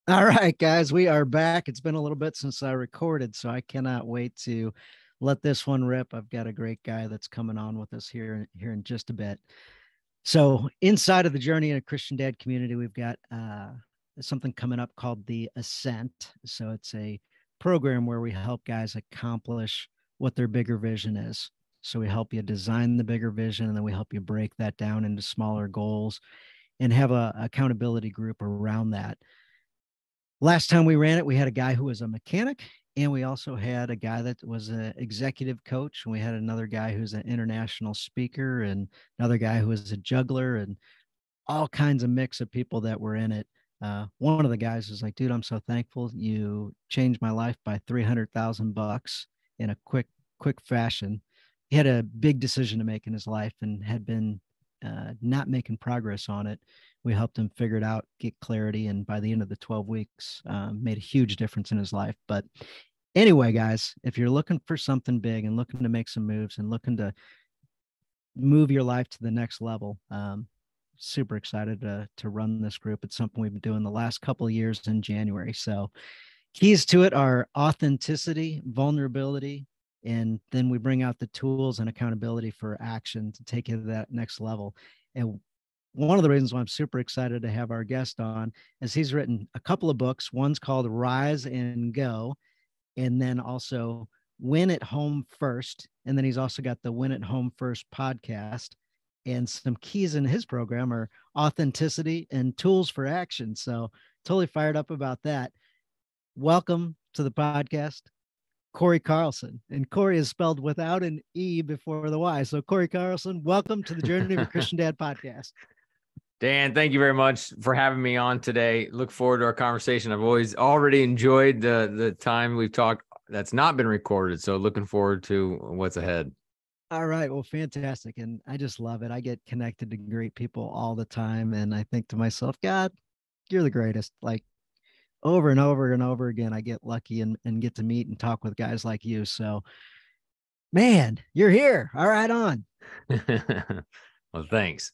All right, guys, we are back. It's been a little bit since I recorded, so I cannot wait to let this one rip. I've got a great guy that's coming on with us here in just a bit. So, inside of the Journey in a Christian Dad community, we've got something coming up called the Ascent. So, it's a program where we help guys accomplish what their bigger vision is. So, we help you design the bigger vision, and then we help you break that down into smaller goals and have a accountability group around that. Last time we ran it, we had a guy who was a mechanic, and we also had a guy that was an executive coach, and we had another guy who's an international speaker, and another guy who was a juggler, and all kinds of mix of people that were in it. One of the guys was like, "Dude, I'm so thankful you changed my life by $300,000 in a quick fashion." He had a big decision to make in his life and had been not making progress on it. We helped him figure it out, get clarity, and by the end of the 12 weeks, made a huge difference in his life. But anyway, guys, if you're looking for something big and looking to make some moves and looking to move your life to the next level, super excited to run this group. It's something we've been doing the last couple of years in January. So keys to it are authenticity, vulnerability, and then we bring out the tools and accountability for action to take you to that next level. And one of the reasons why I'm super excited to have our guest on is he's written a couple of books. One's called Rise and Go, and then also Win at Home First. And then he's also got the Win at Home First podcast. And some keys in his program are authenticity and tools for action. So totally fired up about that. Welcome to the podcast, Cory Carlson. And Cory is spelled without an E before the Y. So Cory Carlson, welcome to the Journey of a Christian Dad podcast. Dan, thank you very much for having me on today. Look forward to our conversation. I've already enjoyed the time we've talked that's not been recorded. So looking forward to what's ahead. All right. Well, fantastic. And I just love it. I get connected to great people all the time. And I think to myself, God, you're the greatest. Like over and over and over again, I get lucky and get to meet and talk with guys like you. So, man, you're here. All right, on. Well, thanks.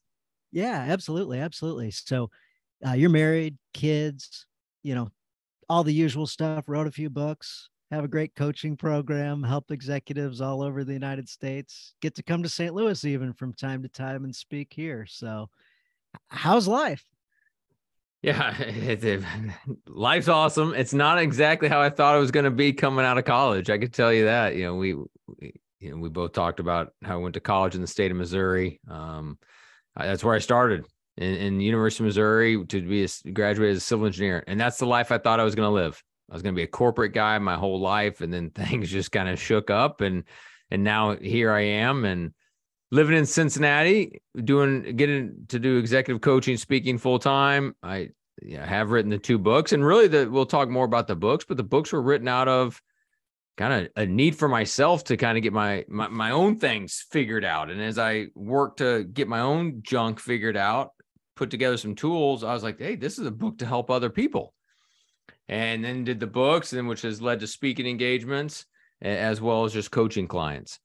Yeah, absolutely. Absolutely. So, you're married, kids, all the usual stuff, wrote a few books, have a great coaching program, help executives all over the United States, get to come to St. Louis even from time to time and speak here. So, how's life? Yeah, life's awesome. It's not exactly how I thought it was going to be coming out of college. I could tell you that. We both talked about how I went to college in the state of Missouri. That's where I started in University of Missouri to be graduated as a civil engineer. And that's the life I thought I was going to live. I was going to be a corporate guy my whole life. And then things just kind of shook up and now here I am and living in Cincinnati, getting to do executive coaching, speaking full time. I have written the 2 books, and really we'll talk more about the books, but the books were written out of kind of a need for myself to kind of get my own things figured out. And as I worked to get my own junk figured out, put together some tools, I was like, hey, this is a book to help other people. And then did the books, and which has led to speaking engagements as well as just coaching clients.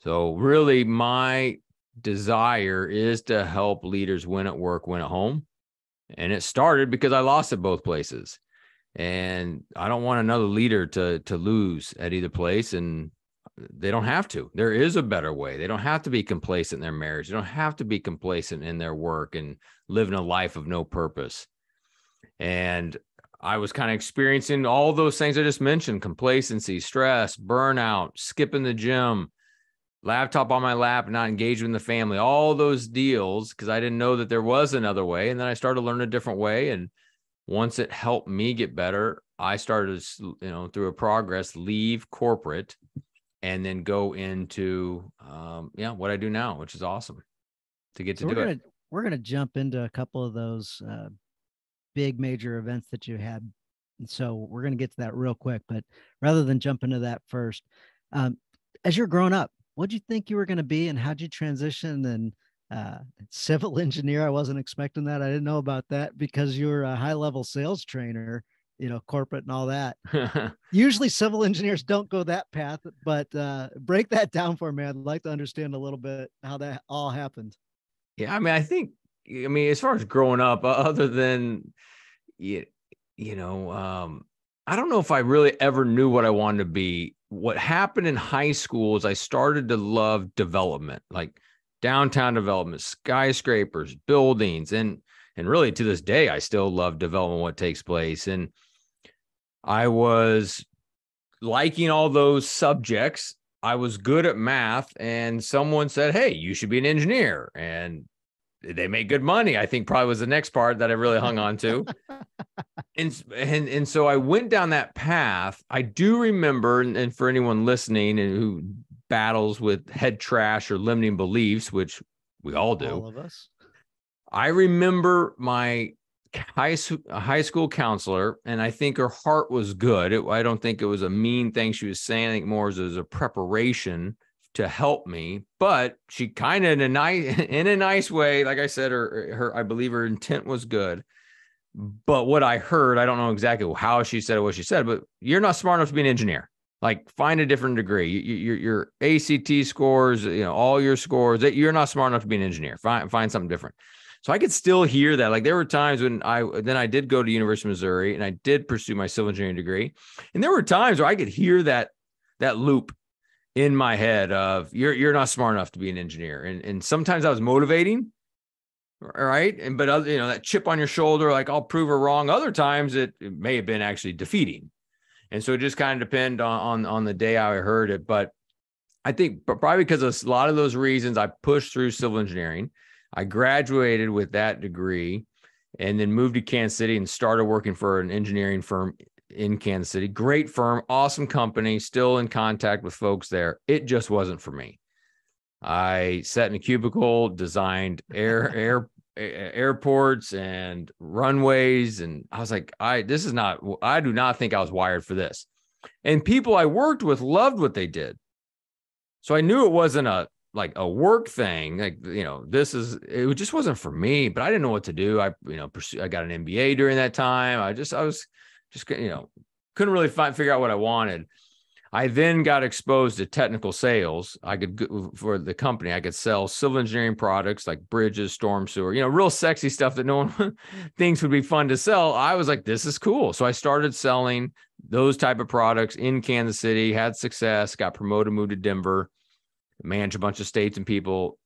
So really my desire is to help leaders win at work, win at home. And it started because I lost at both places. And I don't want another leader to lose at either place. And they don't have to. There is a better way. They don't have to be complacent in their marriage. They don't have to be complacent in their work and living a life of no purpose. And I was kind of experiencing all those things I just mentioned: complacency, stress, burnout, skipping the gym, laptop on my lap, not engaged in the family, all those deals, because I didn't know that there was another way. And then I started to learn a different way. And once it helped me get better, I started, through a progress, leave corporate and then go into, what I do now, which is awesome to get to do it. We're going to jump into a couple of those big major events that you had. And so we're going to get to that real quick, but rather than jump into that first, as you're growing up, what'd you think you were going to be and how'd you transition? And civil engineer, I wasn't expecting that. I didn't know about that because you're a high level sales trainer, corporate and all that. Usually civil engineers don't go that path, but break that down for me. I'd like to understand a little bit how that all happened. Yeah, I mean, as far as growing up, other than I don't know if I really ever knew what I wanted to be. What happened in high school is I started to love development, like downtown development, skyscrapers, buildings, and really to this day, I still love development, what takes place. And I was liking all those subjects. I was good at math, and someone said, "Hey, you should be an engineer." And they make good money, I think probably was the next part that I really hung on to. And so I went down that path. I do remember, and for anyone listening and who battles with head trash or limiting beliefs, which we all do, all of us, I remember my high school counselor, and I think her heart was good. I don't think it was a mean thing she was saying. I think more as a preparation to help me, but she kind of in a nice way, like I said, her I believe her intent was good. But what I heard, I don't know exactly how she said it, what she said, but you're not smart enough to be an engineer. Like, find a different degree. Your ACT scores, all your scores, that you're not smart enough to be an engineer. Find something different. So I could still hear that. Like, there were times when I did go to University of Missouri and I did pursue my civil engineering degree. And there were times where I could hear that loop in my head of you're not smart enough to be an engineer. And sometimes I was motivating. All right. But that chip on your shoulder, like, I'll prove her wrong. Other times it may have been actually defeating. And so it just kind of depended on the day I heard it. But I think probably because of a lot of those reasons, I pushed through civil engineering. I graduated with that degree and then moved to Kansas City and started working for an engineering firm in Kansas City. Great firm, awesome company, still in contact with folks there. It just wasn't for me. I sat in a cubicle, designed airports and runways, and I was like, I do not think I was wired for this. And people I worked with loved what they did. So I knew it wasn't a work thing. It just wasn't for me, but I didn't know what to do. I got an MBA during that time. I was couldn't really figure out what I wanted. I then got exposed to technical sales. For the company, I could sell civil engineering products like bridges, storm sewer, real sexy stuff that no one thinks would be fun to sell. I was like, this is cool. So I started selling those type of products in Kansas City, had success, got promoted, moved to Denver, managed a bunch of states and people,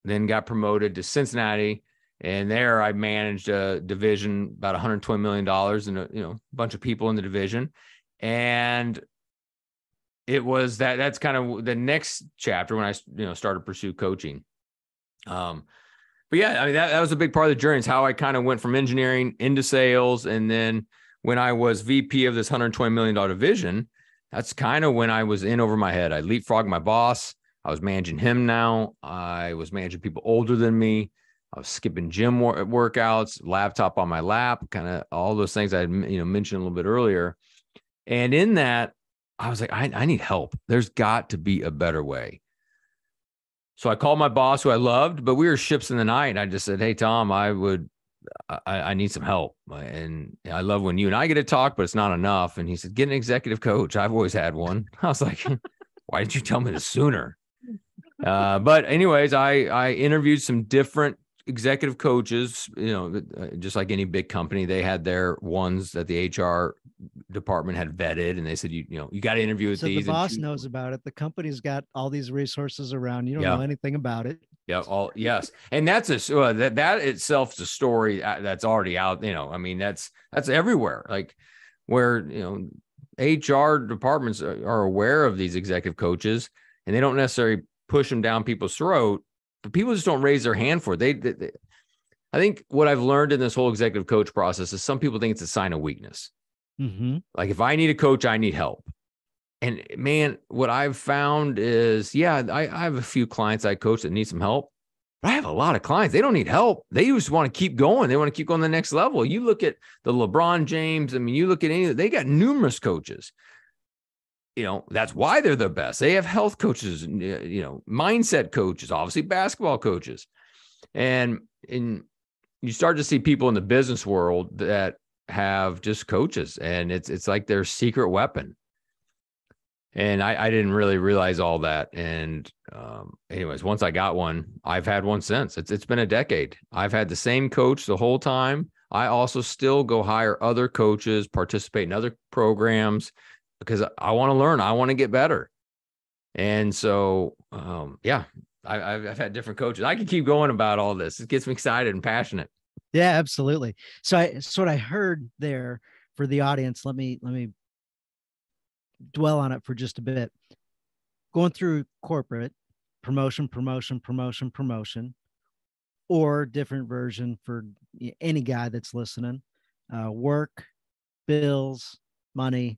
then got promoted to Cincinnati. And there I managed a division, about $120 million and a bunch of people in the division. And it was that's kind of the next chapter when I, started to pursue coaching. But yeah, I mean, that was a big part of the journey. Is how I kind of went from engineering into sales. And then when I was VP of this $120 million division, that's kind of when I was in over my head. I leapfrogged my boss. I was managing him now. I was managing people older than me. I was skipping gym workouts, laptop on my lap, kind of all those things I had, mentioned a little bit earlier. And in that, I was like, I need help. There's got to be a better way. So I called my boss, who I loved, but we were ships in the night. And I just said, hey, Tom, I need some help. And I love when you and I get to talk, but it's not enough. And he said, get an executive coach. I've always had one. I was like, why didn't you tell me this sooner? But anyways, I interviewed some different executive coaches, just like any big company, they had their ones that the HR department had vetted, and they said, you got to interview with so these. The boss knows about it. The company's got all these resources around. You don't know anything about it. Yeah. Yes. And that's that itself is a story that's already out. I mean, that's everywhere. Like where, HR departments are aware of these executive coaches, and they don't necessarily push them down people's throat, but people just don't raise their hand for it. They I think what I've learned in this whole executive coach process is some people think it's a sign of weakness. Mm-hmm. Like, if I need a coach, I need help. And man, what I've found is, I have a few clients I coach that need some help, but I have a lot of clients, they don't need help. They just want to keep going. They want to keep going to the next level. You look at the LeBron James. I mean, you look at they got numerous coaches. That's why they're the best. They have health coaches, mindset coaches, obviously basketball coaches. And you start to see people in the business world that have just coaches, and it's like their secret weapon. And I didn't really realize all that. And anyways, once I got one, I've had one since. It's been a decade. I've had the same coach the whole time. I also still go hire other coaches, participate in other programs because I want to learn. I want to get better. And so, yeah, I've had different coaches. I can keep going about all this. It gets me excited and passionate. Yeah, absolutely. So what I heard there for the audience, let me dwell on it for just a bit. Going through corporate promotion, or different version for any guy that's listening, work, bills, money,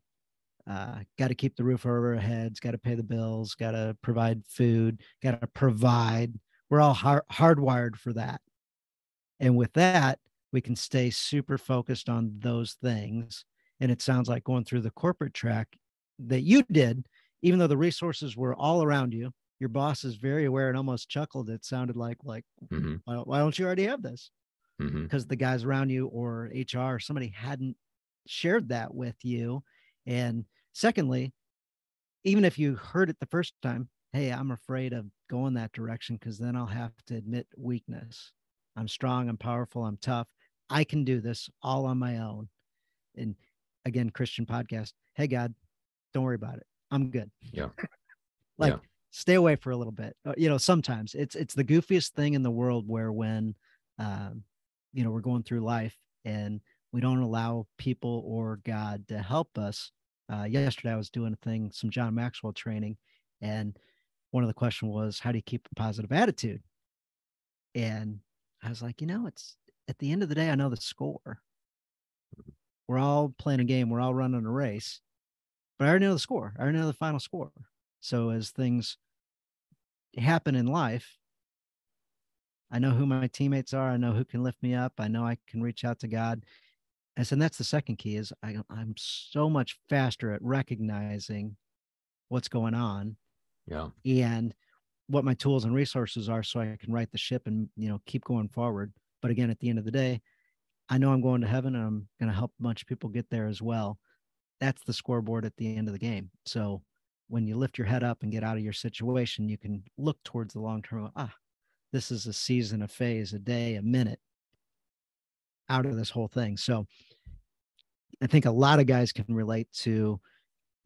got to keep the roof over our heads, got to pay the bills, got to provide food, got to provide. We're all hardwired for that. And with that, we can stay super focused on those things. And it sounds like going through the corporate track that you did, even though the resources were all around you, your boss is very aware and almost chuckled. It sounded like, Mm-hmm. why don't you already have this? Mm-hmm. Because the guys around you or HR, somebody hadn't shared that with you. And secondly, even if you heard it the first time, hey, I'm afraid of going that direction because then I'll have to admit weakness. I'm strong, I'm powerful, I'm tough. I can do this all on my own. And again, Christian podcast. Hey, God, don't worry about it. I'm good. Yeah. Like, stay away for a little bit. Sometimes it's the goofiest thing in the world where when, we're going through life and we don't allow people or God to help us. Yesterday, I was doing some John Maxwell training, and one of the questions was, how do you keep a positive attitude? And I was like, it's at the end of the day, I know the score. We're all playing a game. We're all running a race, but I already know the score. I already know the final score. So as things happen in life, I know who my teammates are. I know who can lift me up. I know I can reach out to God. And that's the second key is I'm so much faster at recognizing what's going on. Yeah. And what my tools and resources are so I can right the ship and, keep going forward. But again, at the end of the day, I know I'm going to heaven and I'm going to help a bunch of people get there as well. That's the scoreboard at the end of the game. So when you lift your head up and get out of your situation, you can look towards the long term. This is a season, a phase, a day, a minute out of this whole thing. So I think a lot of guys can relate to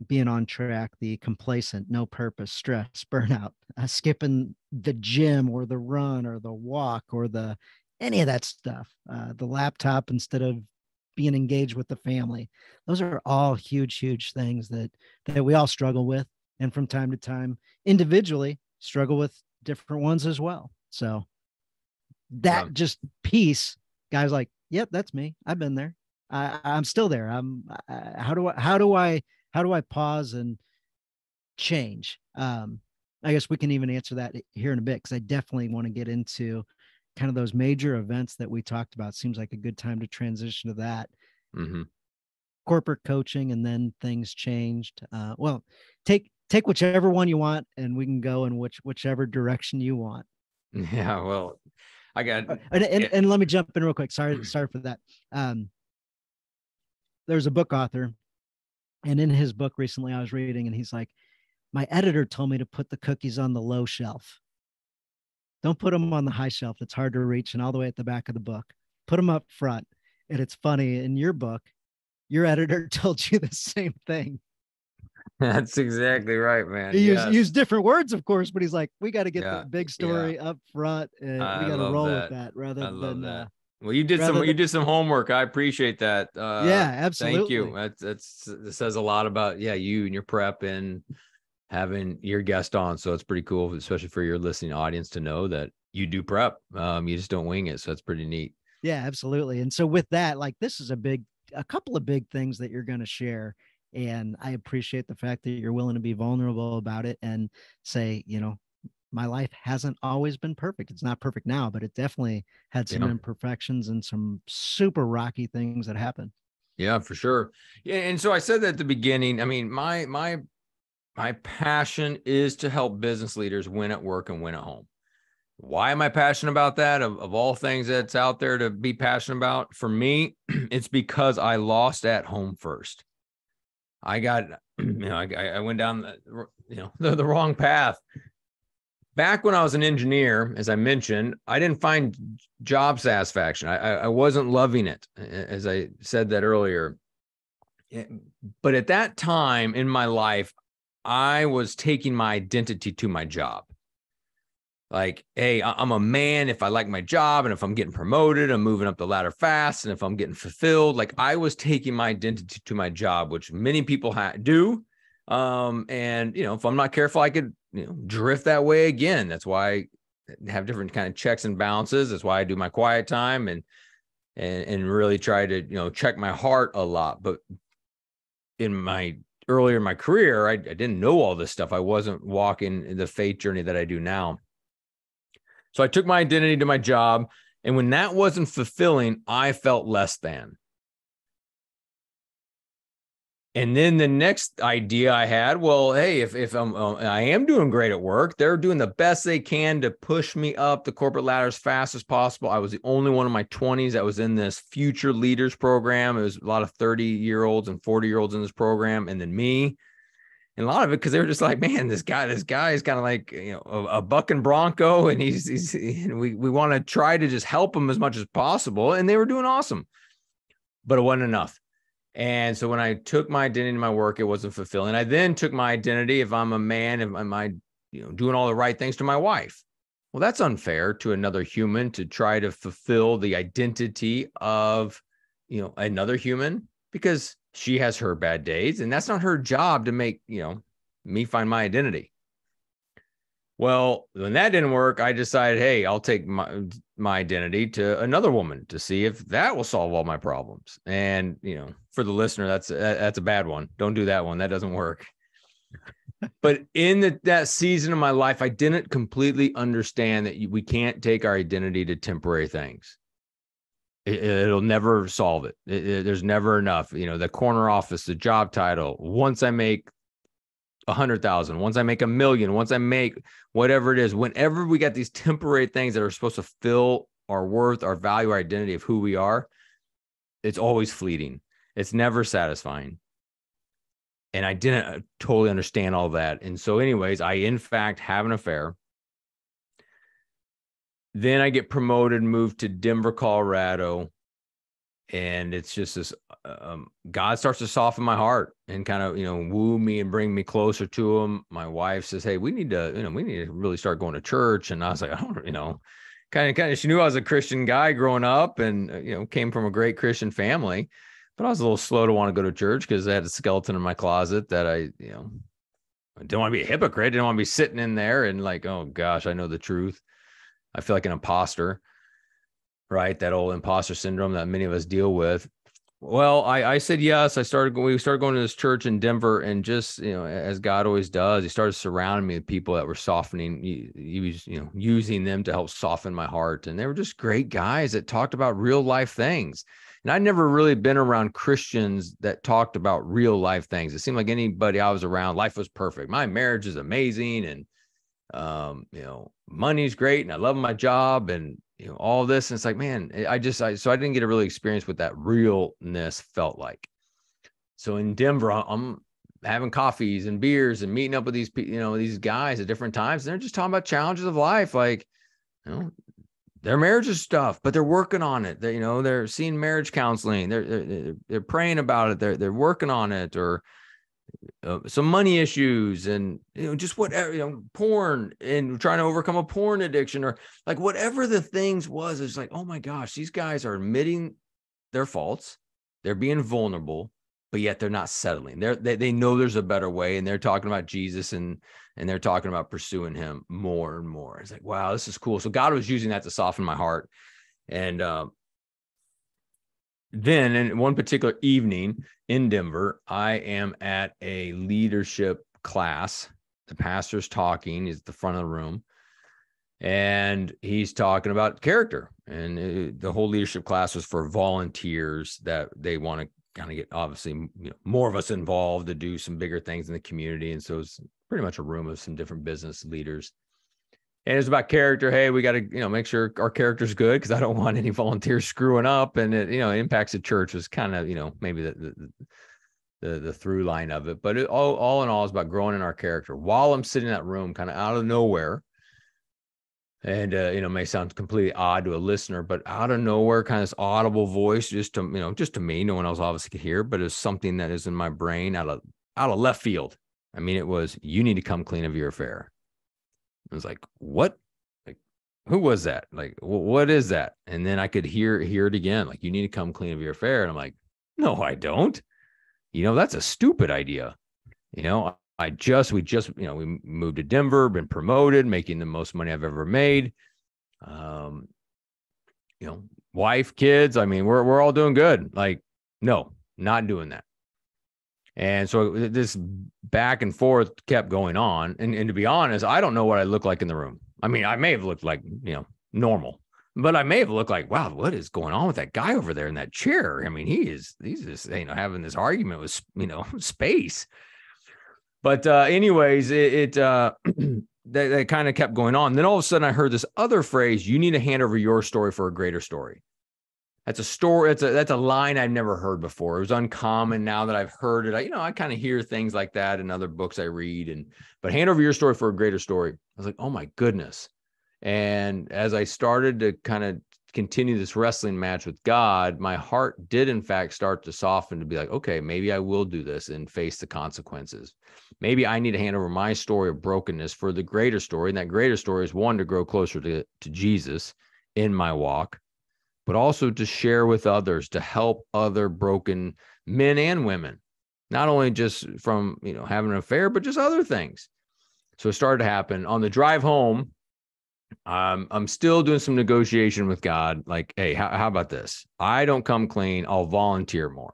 being on track, the complacent, no purpose, stress, burnout, skipping the gym or the run or the walk or any of that stuff, the laptop instead of being engaged with the family. Those are all huge, huge things that we all struggle with. And from time to time, individually struggle with different ones as well. So that just piece, guys like, yep, that's me. I've been there. I'm still there. How do I pause and change? I guess we can even answer that here in a bit, because I definitely want to get into kind of those major events that we talked about. Seems like a good time to transition to that. Mm-hmm. Corporate coaching, and then things changed. Well, take whichever one you want, and we can go in whichever direction you want. Yeah, well, I got and let me jump in real quick. Sorry for that. There's a book author, and in his book recently I was reading, and he's like, my editor told me to put the cookies on the low shelf. Don't put them on the high shelf. It's hard to reach and all the way at the back of the book. Put them up front. And it's funny, in your book, your editor told you the same thing. That's exactly right, man. He used different words, of course, but he's like, we got to get the big story up front, and we got to roll with that rather than that. Well, you did some homework. I appreciate that. Yeah, absolutely. Thank you. That says a lot about you and your prep and having your guest on. So it's pretty cool, especially for your listening audience, to know that you do prep. You just don't wing it. So it's pretty neat. Yeah, absolutely. And so with that, this is a couple of big things that you're going to share. And I appreciate the fact that you're willing to be vulnerable about it and say, my life hasn't always been perfect. It's not perfect now, but it definitely had some imperfections and some super rocky things that happened. Yeah, for sure. Yeah. And so I said that at the beginning. I mean, my passion is to help business leaders win at work and win at home. Why am I passionate about that? Of all things that's out there to be passionate about, for me, it's because I lost at home first. I got, I went down the wrong path. back when I was an engineer, as I mentioned, I didn't find job satisfaction. I wasn't loving it, as I said that earlier. But at that time in my life, I was taking my identity to my job. Like, hey, I'm a man if I like my job, and if I'm getting promoted, I'm moving up the ladder fast, and if I'm getting fulfilled, like I was taking my identity to my job, which many people do. And if I'm not careful, I could drift that way again. That's why I have different kind of checks and balances. That's why I do my quiet time and really try to check my heart a lot. But earlier in my career, I didn't know all this stuff. I wasn't walking the faith journey that I do now. So I took my identity to my job, and when that wasn't fulfilling, I felt less than. And then the next idea I had, well, hey, if I am doing great at work, they're doing the best they can to push me up the corporate ladder as fast as possible. I was the only one in my 20s that was in this Future Leaders program. It was a lot of 30-year-olds and 40-year-olds in this program, and then me. And a lot of it because they were just like, man, this guy is kind of like a bucking bronco, and we want to try to just help him as much as possible. And they were doing awesome, but it wasn't enough. And so when I took my identity in my work, it wasn't fulfilling. I then took my identity, if I'm a man, am I doing all the right things to my wife? Well, that's unfair to another human to try to fulfill the identity of another human, because she has her bad days, and that's not her job to make me find my identity. Well, when that didn't work, I decided, hey, I'll take my identity to another woman to see if that will solve all my problems. And for the listener, that's a bad one. Don't do that one. That doesn't work. But in that season of my life, I didn't completely understand that we can't take our identity to temporary things. It'll never solve it. There's never enough. The corner office, the job title. Once I make 100,000, once I make 1 million, once I make whatever it is, whenever we got these temporary things that are supposed to fill our worth, our value, our identity of who we are, it's always fleeting. It's never satisfying. And I didn't totally understand all that. And so anyways, I in fact have an affair. Then I get promoted, moved to Denver, Colorado. And it's just this, God starts to soften my heart and kind of, woo me and bring me closer to him. My wife says, hey, we need to really start going to church. And I was like, I don't, kind of, she knew I was a Christian guy growing up and, came from a great Christian family, but I was a little slow to want to go to church because I had a skeleton in my closet that I didn't want to be a hypocrite. Didn't want to be sitting in there and like, oh gosh, I know the truth. I feel like an imposter. Right. That old imposter syndrome that many of us deal with. Well, I said yes. We started going to this church in Denver, and just, as God always does, he started surrounding me with people that were softening. He was, using them to help soften my heart. And they were just great guys that talked about real life things. And I'd never really been around Christians that talked about real life things. It seemed like anybody I was around, life was perfect. My marriage is amazing. And, money's great. And I love my job. And, all this. And it's like, man, so I didn't get to really experience what that realness felt like. So in Denver, I'm having coffees and beers and meeting up with these, these guys at different times. And they're just talking about challenges of life. Like, their marriage is stuff, but they're working on it. They're seeing marriage counseling. They're praying about it. They're working on it, or some money issues, and just whatever, porn, and trying to overcome a porn addiction, or like whatever the things was. It's like, oh my gosh, these guys are admitting their faults, they're being vulnerable, but yet they're not settling. They know there's a better way, and they're talking about Jesus, and they're talking about pursuing him more and more. It's like, wow, this is cool. So God was using that to soften my heart. And then in one particular evening in Denver, I am at a leadership class. The pastor's talking. He's at the front of the room, and he's talking about character. And the whole leadership class was for volunteers that they want to kind of get, obviously, more of us involved to do some bigger things in the community. And so it's pretty much a room of some different business leaders. And it's about character. Hey, we got to, make sure our character's good, because I don't want any volunteers screwing up. And it, impacts the church was kind of, maybe the through line of it. But all in all, is about growing in our character. While I'm sitting in that room, kind of out of nowhere, And, may sound completely odd to a listener, but out of nowhere, kind of this audible voice, just to me, no one else obviously could hear, but it's something that is in my brain out of left field. I mean, it was, you need to come clean of your affair. I was like, what? Like, who was that? Like, what is that? And then I could hear it again. Like, you need to come clean of your affair. And I'm like, no, I don't. That's a stupid idea. we just, we moved to Denver, been promoted, making the most money I've ever made. Wife, kids. I mean, we're all doing good. Like, no, not doing that. And so this back and forth kept going on. And to be honest, I don't know what I look like in the room. I mean, I may have looked like, normal, but I may have looked like, wow, what is going on with that guy over there in that chair? I mean, he's just, having this argument with, space. But anyways, that kind of kept going on. Then all of a sudden I heard this other phrase, you need to hand over your story for a greater story. That's a story. That's a line I've never heard before. It was uncommon. Now that I've heard it, I kind of hear things like that in other books I read. But hand over your story for a greater story. I was like, oh my goodness. And as I started to kind of continue this wrestling match with God, my heart did in fact start to soften, to be like, okay, maybe I will do this and face the consequences. Maybe I need to hand over my story of brokenness for the greater story. And that greater story is, one, to grow closer to Jesus in my walk, but also to share with others, to help other broken men and women, not only just from, having an affair, but just other things. So it started to happen. On the drive home, I'm still doing some negotiation with God. Like, hey, how about this? I don't come clean, I'll volunteer more.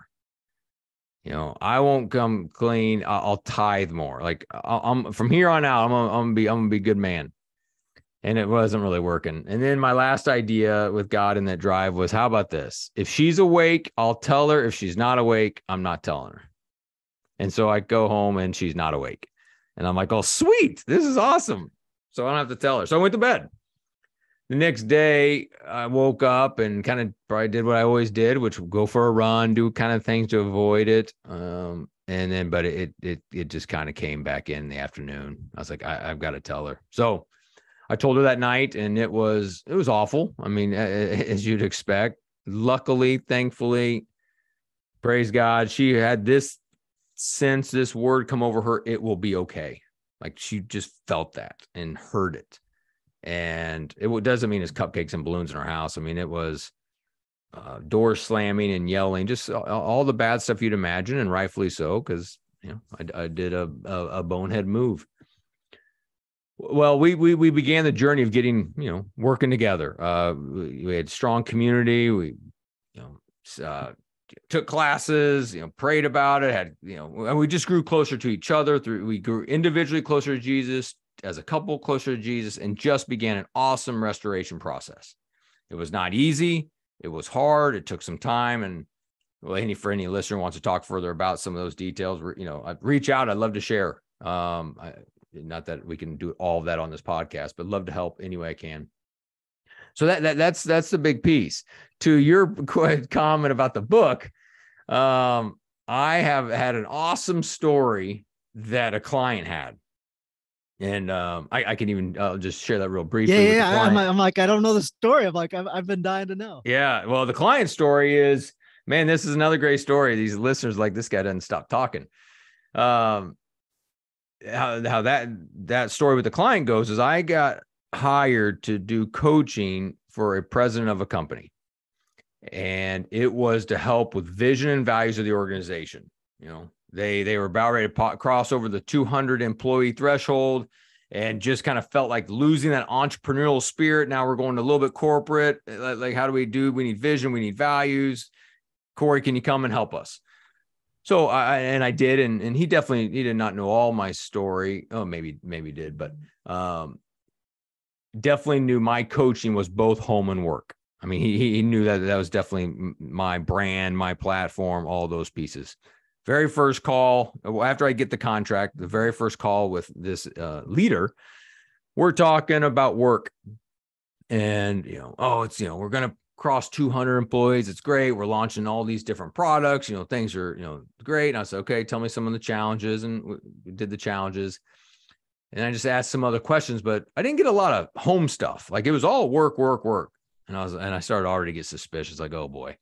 I won't come clean, I'll tithe more. Like, I'm from here on out, I'm gonna be a good man. And it wasn't really working. And then my last idea with God in that drive was, how about this? If she's awake, I'll tell her. If she's not awake, I'm not telling her. And so I go home and she's not awake. And I'm like, oh, sweet. This is awesome. So I don't have to tell her. So I went to bed. The next day, I woke up and kind of probably did what I always did, which would go for a run, do kind of things to avoid it. And then, but it just kind of came back in the afternoon. I was like, I've got to tell her. So I told her that night, and it was awful. I mean, as you'd expect. Luckily, thankfully, praise God, she had this sense, this word come over her, it will be okay. Like, she just felt that and heard it. And it doesn't mean it's cupcakes and balloons in our house. I mean, it was doors slamming and yelling, just all the bad stuff you'd imagine, and rightfully so, because I did a bonehead move. Well, we began the journey of getting, working together. We had strong community. We, took classes, prayed about it, and we just grew closer to each other. We grew individually closer to Jesus, as a couple closer to Jesus, and just began an awesome restoration process. It was not easy. It was hard. It took some time. And for any listener who wants to talk further about some of those details, I'd reach out. I'd love to share. Not that we can do all of that on this podcast, but love to help any way I can. So that's the big piece. To your comment about the book, I have had an awesome story that a client had. And I can even just share that real briefly. Yeah. I'm like, I don't know the story. I'm like, I've been dying to know. Yeah. Well, the client story is, man, this is another great story. These listeners, like, this guy doesn't stop talking. How that story with the client goes is, I got hired to do coaching for a president of a company, and it was to help with vision and values of the organization. They were about ready to cross over the 200 employee threshold, and just kind of felt like losing that entrepreneurial spirit. Now we're going a little bit corporate. Like, how do we do? We need vision. We need values. Cory, can you come and help us? So I did, and he did not know all my story. Oh, maybe did, but definitely knew my coaching was both home and work. I mean, he knew that was definitely my brand, my platform, all those pieces. Very first call after I get the contract, the very first call with this leader, we're talking about work, and we're gonna cross 200 employees. It's great. We're launching all these different products. Things are great. And I said, okay, tell me some of the challenges, and we did the challenges. And I just asked some other questions, but I didn't get a lot of home stuff. Like it was all work, work, work. And I started already to get suspicious, like, oh boy.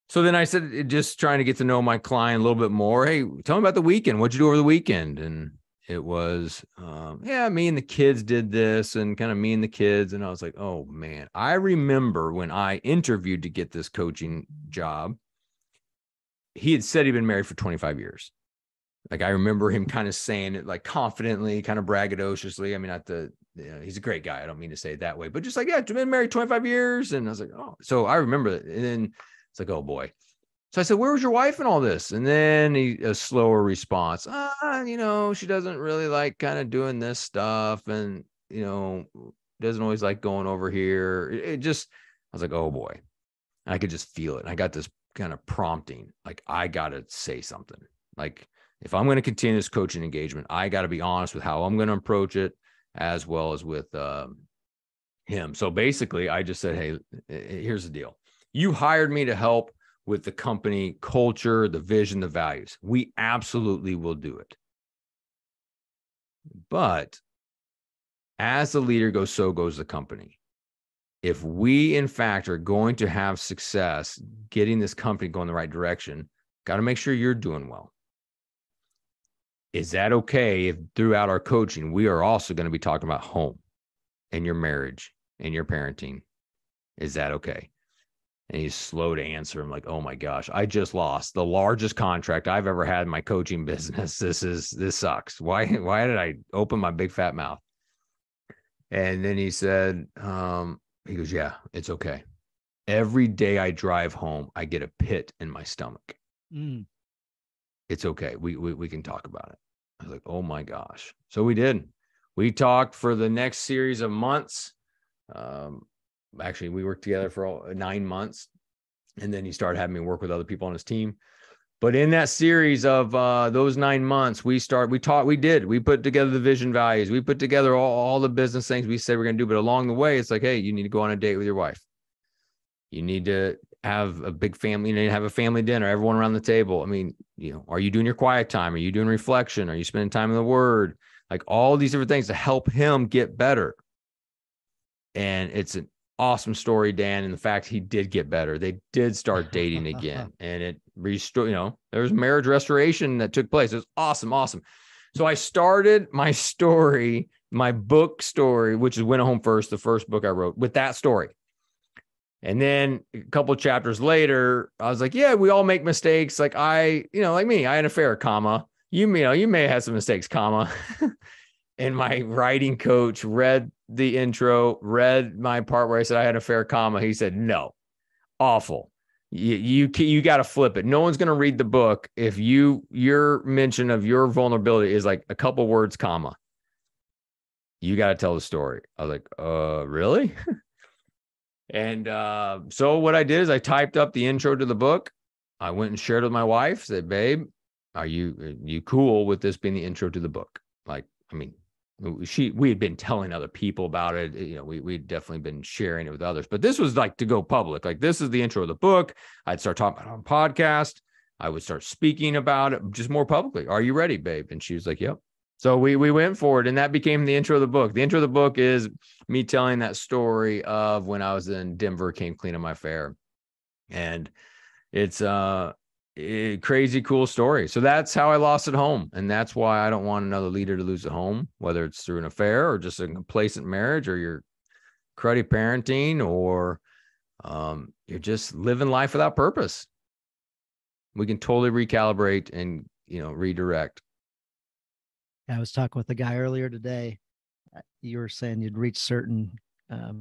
So then I said, just trying to get to know my client a little bit more. Hey, tell me about the weekend. What'd you do over the weekend? And it was, yeah, me and the kids did this, and kind of me and the kids. And I was like, oh man, I remember when I interviewed to get this coaching job, he had said he'd been married for 25 years. Like I remember him kind of saying it like confidently, kind of braggadociously. I mean, he's a great guy. I don't mean to say it that way, but just like, yeah, I've been married 25 years. And I was like, oh, so I remember it. And then it's like, oh boy. So I said, where was your wife and all this? And then a slower response. She doesn't really like kind of doing this stuff, and, doesn't always like going over here. I was like, oh boy. And I could just feel it. And I got this kind of prompting, like, I got to say something. Like, if I'm going to continue this coaching engagement, I got to be honest with how I'm going to approach it, as well as with him. So basically, I just said, hey, here's the deal. You hired me to help with the company culture, the vision, the values. We absolutely will do it. But as the leader goes, so goes the company. If we, in fact, are going to have success getting this company going the right direction, got to make sure you're doing well. Is that okay if throughout our coaching, we are also going to be talking about home and your marriage and your parenting? Is that okay? And he's slow to answer. I'm like, oh my gosh, I just lost the largest contract I've ever had in my coaching business. This sucks. Why did I open my big fat mouth? And then he said, he goes, yeah, it's okay. Every day I drive home, I get a pit in my stomach. It's okay. We can talk about it. I was like, oh my gosh. So we did. We talked for the next series of months. Actually, we worked together for 9 months, and then he started having me work with other people on his team. But in that series of those 9 months, we put together the vision, values. We put together all the business things we said we're going to do. But along the way, it's like, hey, you need to go on a date with your wife. You need to have a big family. You need to have a family dinner, everyone around the table. I mean, are you doing your quiet time? Are you doing reflection? Are you spending time in the Word? Like all these different things to help him get better. And it's an awesome story, Dan. And the fact he did get better, they did start dating again, and it restored, there was marriage restoration that took place. It was awesome. Awesome. So I started my story, my book story, which is Went Home First, the first book I wrote, with that story. And then a couple of chapters later, I was like, yeah, we all make mistakes. Like like me, I had an affair, comma. You may have had some mistakes, comma. And my writing coach read the intro, read my part where I said I had an affair, comma. He said, no, awful. You got to flip it. No one's going to read the book if your mention of your vulnerability is like a couple words, comma. You got to tell the story. I was like, really? And so what I did is I typed up the intro to the book. I went and shared it with my wife, said, babe, are you cool with this being the intro to the book? Like, I mean, we had been telling other people about it. We'd definitely been sharing it with others, but this was like to go public. Like, this is the intro of the book. I'd start talking about it on a podcast. I would start speaking about it just more publicly. Are you ready, babe? And she was like, yep. So we went for it, and that became the intro of the book. The intro of the book is me telling that story of when I was in Denver, came clean on my affair. And it's a crazy cool story. So that's how I lost at home. And that's why I don't want another leader to lose at home, whether it's through an affair or just a complacent marriage, or you're cruddy parenting, or you're just living life without purpose. We can totally recalibrate and, redirect. I was talking with a guy earlier today. You were saying you'd reach certain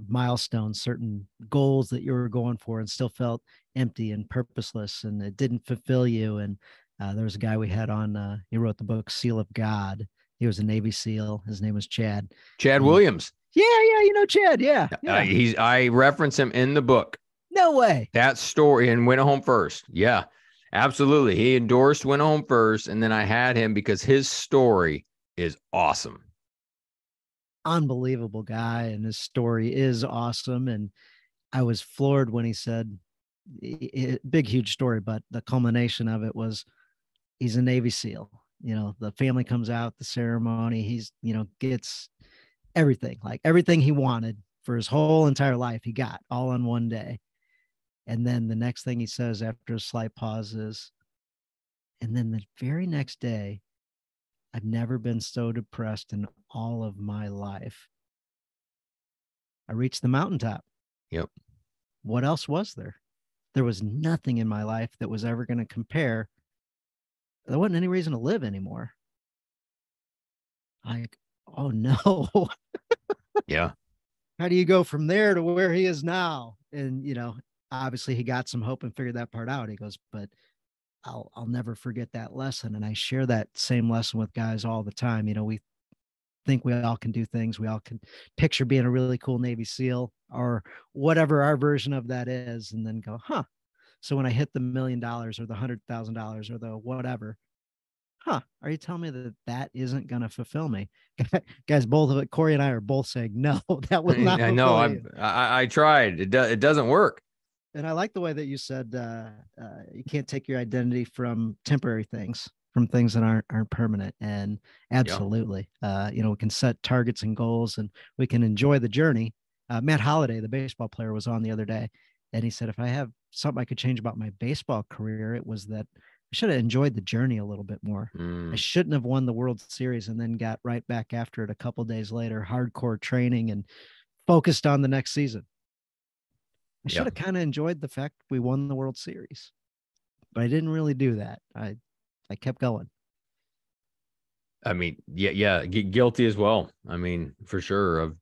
milestones, certain goals that you were going for, and still felt empty and purposeless, and it didn't fulfill you. And there was a guy we had on, he wrote the book Seal of God. He was a Navy SEAL. His name was Chad Williams. Yeah, Chad. Yeah. I reference him in the book. No way. That story, and Went Home First. Yeah, absolutely. He endorsed Went Home First, and then I had him because his story is awesome. Unbelievable guy, and his story is awesome. And I was floored when he said, big, huge story, but the culmination of it was he's a Navy SEAL. the family comes out, the ceremony, he's, gets everything, like everything he wanted for his whole entire life, he got all on one day. And then the next thing he says after a slight pause is, and then the very next day, I've never been so depressed in all of my life. I reached the mountaintop. Yep. What else was there? There was nothing in my life that was ever going to compare. There wasn't any reason to live anymore. Like, oh no. Yeah. How do you go from there to where he is now? And, obviously he got some hope and figured that part out. He goes, but I'll never forget that lesson. And I share that same lesson with guys all the time. We think we all can do things. We all can picture being a really cool Navy SEAL or whatever our version of that is, and then go, huh. So when I hit the $1 million or the $100,000 or the whatever, are you telling me that isn't going to fulfill me? Guys, both of it, Cory and I are both saying, no, that will not. I know. I tried. It doesn't work. And I like the way that you said you can't take your identity from temporary things, from things that aren't permanent. And absolutely, we can set targets and goals, and we can enjoy the journey. Matt Holliday, the baseball player, was on the other day, and he said, if I have something I could change about my baseball career, it was that I should have enjoyed the journey a little bit more. I shouldn't have won the World Series and then got right back after it a couple of days later, hardcore training and focused on the next season. I should have kind of enjoyed the fact we won the World Series, but I didn't really do that. I kept going. I mean, yeah, guilty as well. I mean, for sure.